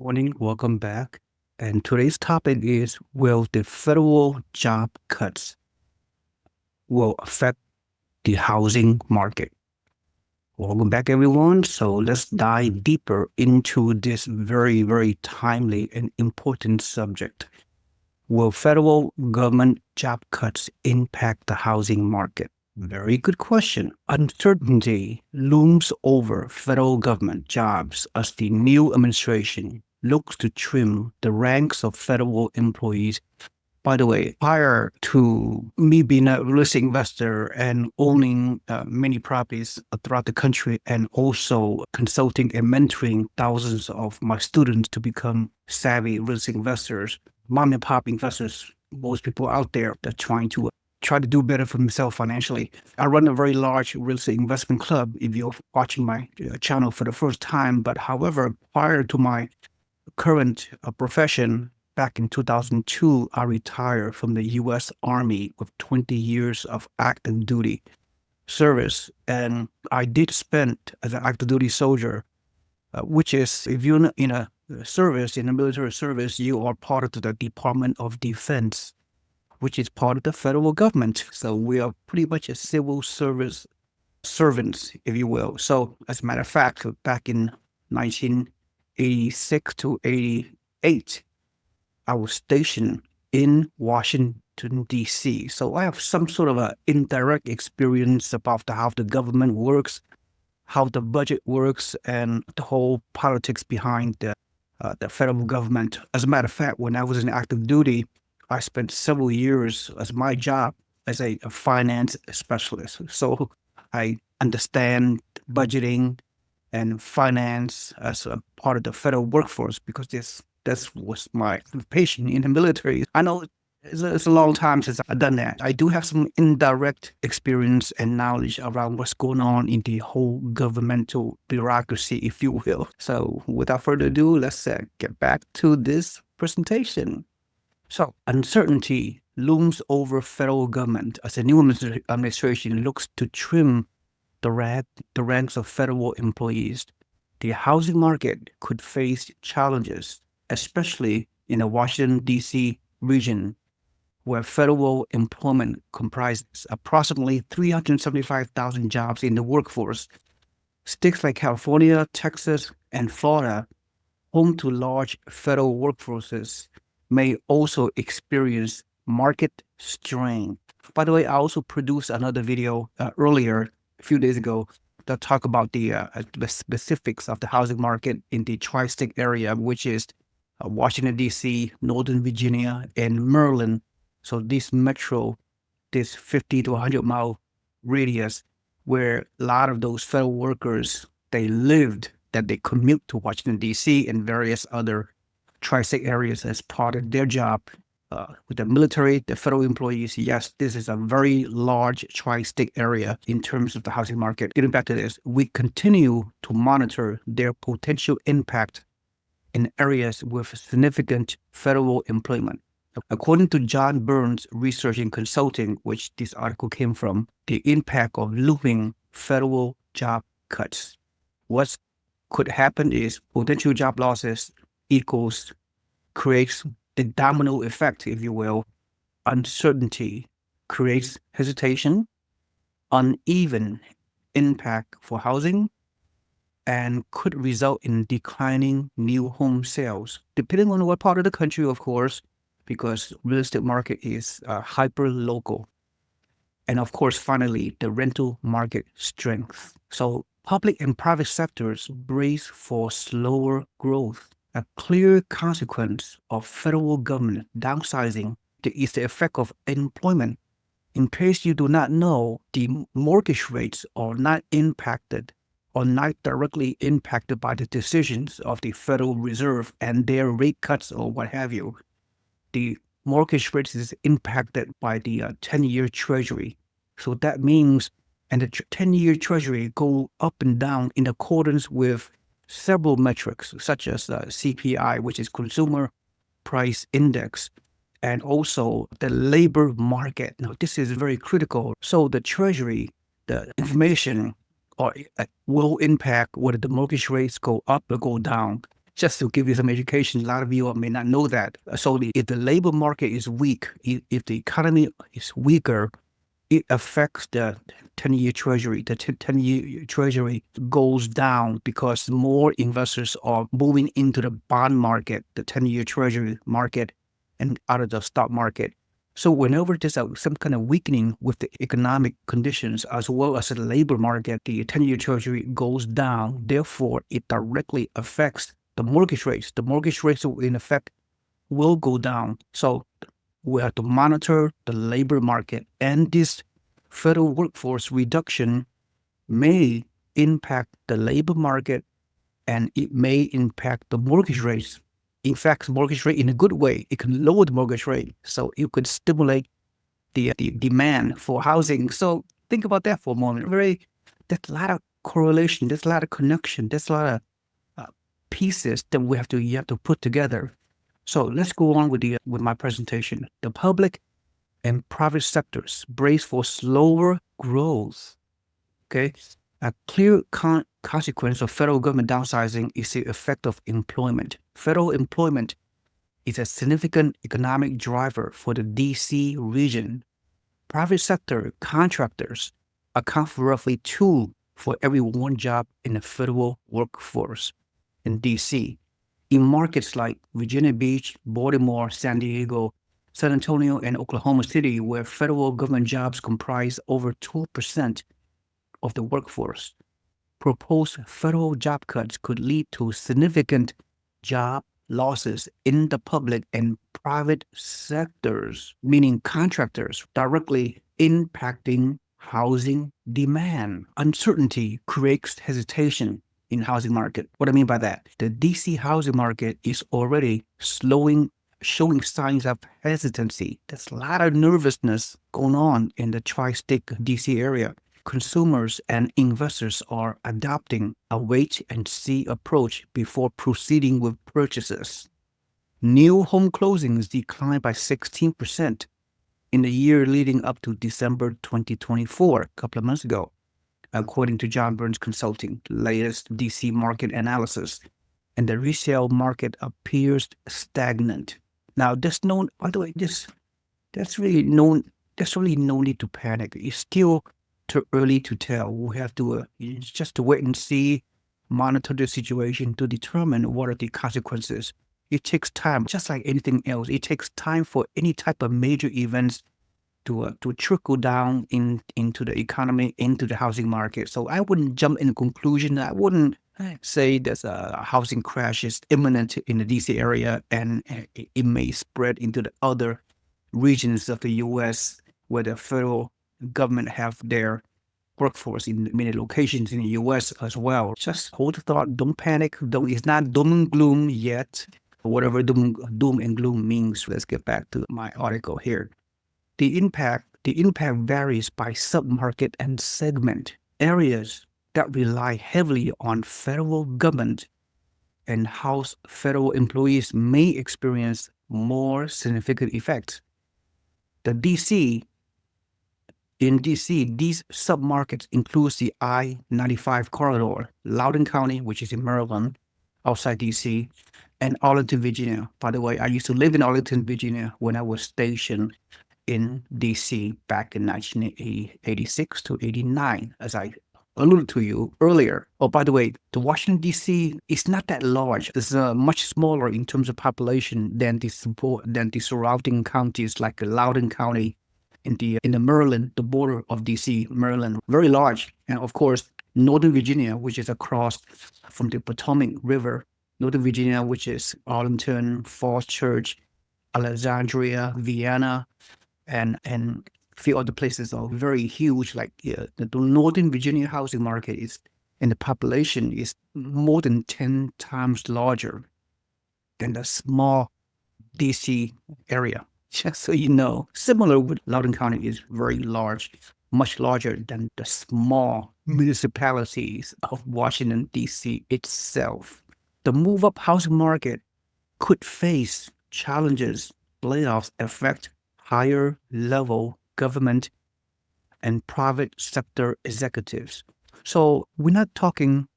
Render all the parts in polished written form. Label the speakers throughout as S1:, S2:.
S1: Morning, welcome back. And today's topic is, will the federal job cuts will affect the housing market? Welcome back, everyone. So let's dive deeper into this very, very timely and important subject. Will federal government job cuts impact the housing market? Very good question. Uncertainty looms over federal government jobs as the new administration looks to trim the ranks of federal employees. By the way, prior to me being a real estate investor and owning many properties throughout the country, and also consulting and mentoring thousands of my students to become savvy real estate investors, mom and pop investors, most people out there that try to do better for themselves financially. I run a very large real estate investment club if you're watching my channel for the first time. But however, prior to my current profession, back in 2002, I retired from the U.S. Army with 20 years of active duty service. And I did spend as an active duty soldier, which is, if you're in a service, in a military service, you are part of the Department of Defense, which is part of the federal government. So we are pretty much a civil service servants, if you will. So as a matter of fact, back in 1986 to 88, I was stationed in Washington, D.C. So I have some sort of an indirect experience about how the government works, how the budget works, and the whole politics behind the federal government. As a matter of fact, when I was in active duty, I spent several years as my job as a finance specialist. So I understand budgeting and finance as a part of the federal workforce because that was my occupation in the military. I know it's a long time since I've done that. I do have some indirect experience and knowledge around what's going on in the whole governmental bureaucracy, if you will. So without further ado, let's get back to this presentation. So uncertainty looms over federal government as a new administration looks to trim the ranks of federal employees. The housing market could face challenges, especially in the Washington, D.C. region, where federal employment comprises approximately 375,000 jobs in the workforce. States like California, Texas, and Florida, home to large federal workforces, may also experience market strain. By the way, I also produced another video earlier, a few days ago, that talk about the specifics of the housing market in the tri-state area, which is Washington, D.C., Northern Virginia, and Maryland. So this 50 to 100-mile radius, where a lot of those federal workers, they lived, that they commute to Washington, D.C. and various other tri-state areas as part of their job with the military, the federal employees. Yes, this is a very large tri-state area in terms of the housing market. Getting back to this, we continue to monitor their potential impact in areas with significant federal employment. According to John Burns Research and Consulting, which this article came from, the impact of looming federal job cuts. What could happen is potential job losses creates the domino effect, if you will. Uncertainty creates hesitation, uneven impact for housing, and could result in declining new home sales, depending on what part of the country, of course, because real estate market is hyper local. And of course, finally, the rental market strength. So public and private sectors brace for slower growth. A clear consequence of federal government downsizing is the effect of employment. In case you do not know, the mortgage rates are not directly impacted by the decisions of the Federal Reserve and their rate cuts or what have you. The mortgage rates is impacted by the 10-year Treasury. So that means, and the 10-year Treasury go up and down in accordance with several metrics, such as CPI, which is Consumer Price Index, and also the labor market. Now, this is very critical. So the Treasury, the information will impact whether the mortgage rates go up or go down. Just to give you some education, a lot of you may not know that. So if the labor market is weak, if the economy is weaker, it affects the 10-year treasury. The 10-year treasury goes down because more investors are moving into the bond market, the 10-year treasury market, and out of the stock market. So whenever there's some kind of weakening with the economic conditions as well as the labor market, the 10-year treasury goes down. Therefore, it directly affects the mortgage rates. The mortgage rates, in effect, will go down. So we have to monitor the labor market, and this federal workforce reduction may impact the labor market, and it may impact the mortgage rates. In fact, mortgage rate in a good way, it can lower the mortgage rate, so it could stimulate the demand for housing. So think about that for a moment. There's a lot of correlation, there's a lot of connection, there's a lot of pieces that you have to put together. So let's go on with my presentation. The public and private sectors brace for slower growth. Okay, a clear consequence of federal government downsizing is the effect of employment. Federal employment is a significant economic driver for the DC region. Private sector contractors account for roughly 2 for every 1 job in the federal workforce in DC. In markets like Virginia Beach, Baltimore, San Diego, San Antonio, and Oklahoma City, where federal government jobs comprise over 2% of the workforce, proposed federal job cuts could lead to significant job losses in the public and private sectors, meaning contractors, directly impacting housing demand. Uncertainty creates hesitation in housing market. What I mean by that, the DC housing market is already showing signs of hesitancy. There's a lot of nervousness going on in the tri-state DC area. Consumers and investors are adopting a wait-and-see approach before proceeding with purchases. New home closings declined by 16% in the year leading up to December 2024, a couple of months ago, according to John Burns Consulting, latest DC market analysis. And the resale market appears stagnant. Now, there's no, by the way, there's really no need to panic. It's still too early to tell. We have to just to wait and see, monitor the situation to determine what are the consequences. It takes time, just like anything else. It takes time for any type of major events to trickle down into the economy, into the housing market. So I wouldn't jump in a conclusion. I wouldn't say there's a housing crash is imminent in the DC area, and it may spread into the other regions of the U.S. where the federal government have their workforce in many locations in the U.S. as well. Just hold the thought. Don't panic. It's not doom and gloom yet. Whatever doom and gloom means. Let's get back to my article here. The impact varies by submarket and segment. Areas that rely heavily on federal government and house federal employees may experience more significant effects. In DC, these submarkets include the I-95 corridor, Loudoun County, which is in Maryland, outside DC, and Arlington, Virginia. By the way, I used to live in Arlington, Virginia when I was stationed in DC back in 1986 to 89, as I alluded to you earlier. Oh, by the way, the Washington, D.C. is not that large. It's much smaller in terms of population than the surrounding counties like Loudoun County in the Maryland, the border of D.C., Maryland. Very large. And of course, Northern Virginia, which is across from the Potomac River. Northern Virginia, which is Arlington, Falls Church, Alexandria, Vienna, and a few other places are very huge. Like the Northern Virginia housing market and the population is more than 10 times larger than the small DC area. Just so you know, similar with Loudoun County is very large, much larger than the small municipalities of Washington, D.C. itself. The move-up housing market could face challenges. Layoffs affect higher level government and private sector executives. So we're not talking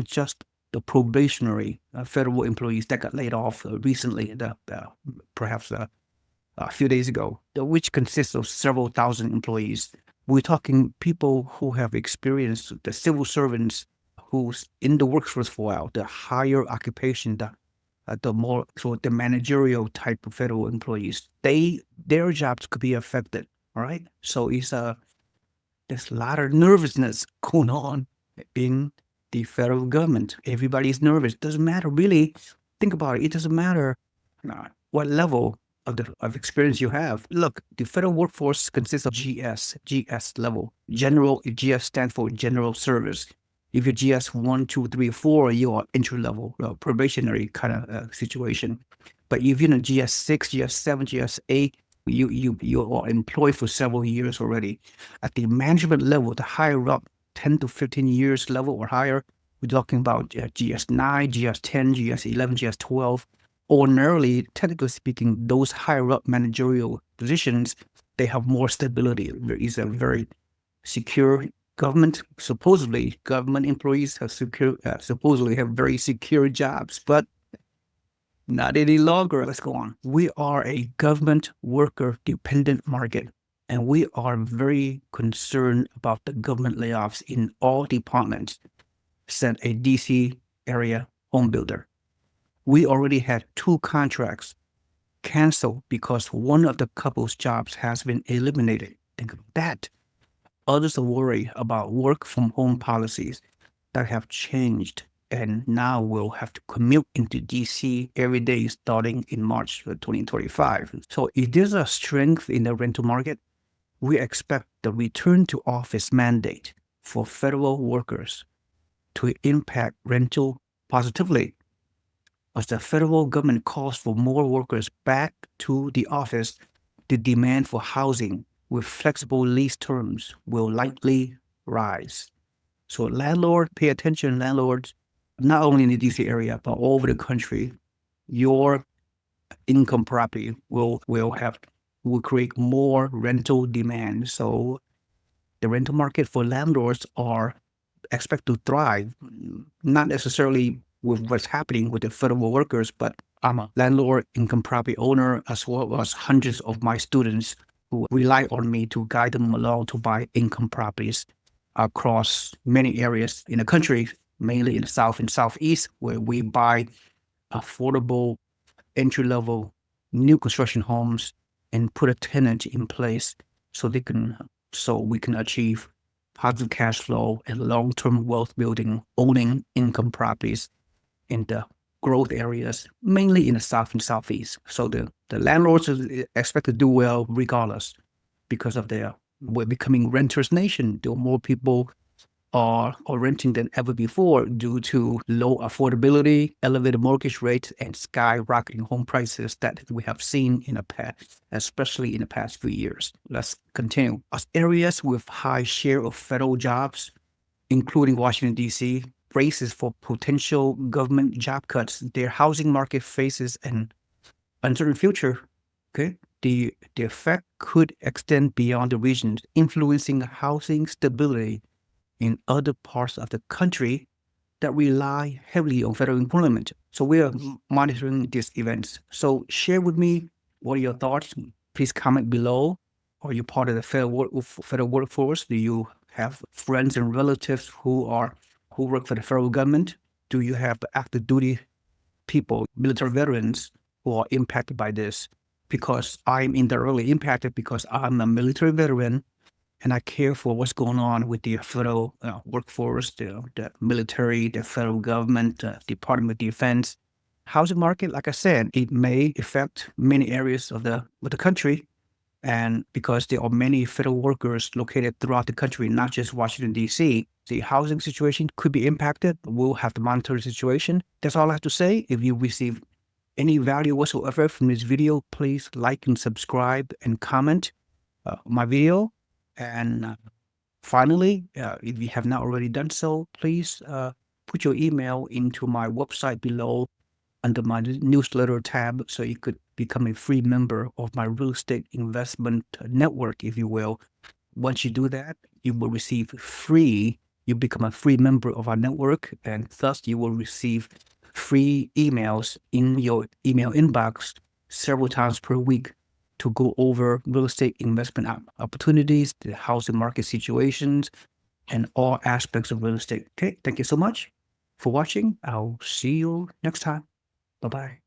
S1: just the probationary federal employees that got laid off recently, perhaps a few days ago, which consists of several thousand employees. We're talking people who have experienced the civil servants who's in the workforce for a while, the higher occupation, the more so the managerial type of federal employees. Their jobs could be affected. All right. So there's a lot of nervousness going on in the federal government. Everybody's nervous. Doesn't matter really. Think about it. It doesn't matter what level of experience you have. Look, the federal workforce consists of GS level. General GS stands for general service. If you're GS 1, 2, 3, 4, you are entry level, probationary kind of situation. But if you're in GS 6, GS 7, GS 8, you are employed for several years already. At the management level, the higher up, 10 to 15 years level or higher, we're talking about GS 9, GS 10, GS 11, GS 12. Ordinarily, technically speaking, those higher up managerial positions, they have more stability. There is a very secure government. Supposedly, government employees have supposedly have very secure jobs, but not any longer. Let's go on. We are a government worker dependent market, and we are very concerned about the government layoffs in all departments, said a DC area home builder. We already had 2 contracts canceled because one of the couple's jobs has been eliminated. Think of that. Others are worried about work from home policies that have changed and now will have to commute into DC every day starting in March 2025. So if there's a strength in the rental market, we expect the return to office mandate for federal workers to impact rental positively. As the federal government calls for more workers back to the office, the demand for housing with flexible lease terms will likely rise. So pay attention, landlords, not only in the DC area, but all over the country, your income property will create more rental demand. So the rental market for landlords are expect to thrive, not necessarily with what's happening with the federal workers, but I'm a landlord, income property owner, as well as hundreds of my students who rely on me to guide them along to buy income properties across many areas in the country, mainly in the South and Southeast, where we buy affordable entry-level new construction homes and put a tenant in place so we can achieve positive cash flow and long-term wealth building, owning income properties in the growth areas, mainly in the South and Southeast. So the landlords expect to do well regardless because of we're becoming renters nation. There are more people are renting than ever before due to low affordability, elevated mortgage rates, and skyrocketing home prices that we have seen in the past, especially in the past few years. Let's continue. As areas with high share of federal jobs, including Washington, D.C., braces for potential government job cuts, their housing market faces an uncertain future. Okay, the effect could extend beyond the region, influencing housing stability in other parts of the country that rely heavily on federal employment. So we are monitoring these events. So share with me what are your thoughts. Please comment below. Are you part of the federal workforce? Do you have friends and relatives who work for the federal government? Do you have active duty people, military veterans who are impacted by this? Because I'm indirectly impacted because I'm a military veteran and I care for what's going on with the federal workforce, the military, the federal government, Department of Defense. Housing market, like I said, it may affect many areas of the country. And because there are many federal workers located throughout the country, not just Washington, D.C., the housing situation could be impacted. We'll have to monitor the situation. That's all I have to say. If you receive any value whatsoever from this video, please like and subscribe and comment my video. And finally, if you have not already done so, please put your email into my website below under my newsletter tab so you could become a free member of my real estate investment network, if you will. Once you do that, you will receive free you become a free member of our network, and thus you will receive free emails in your email inbox several times per week to go over real estate investment opportunities, the housing market situations, and all aspects of real estate. Okay, thank you so much for watching. I'll see you next time. Bye-bye.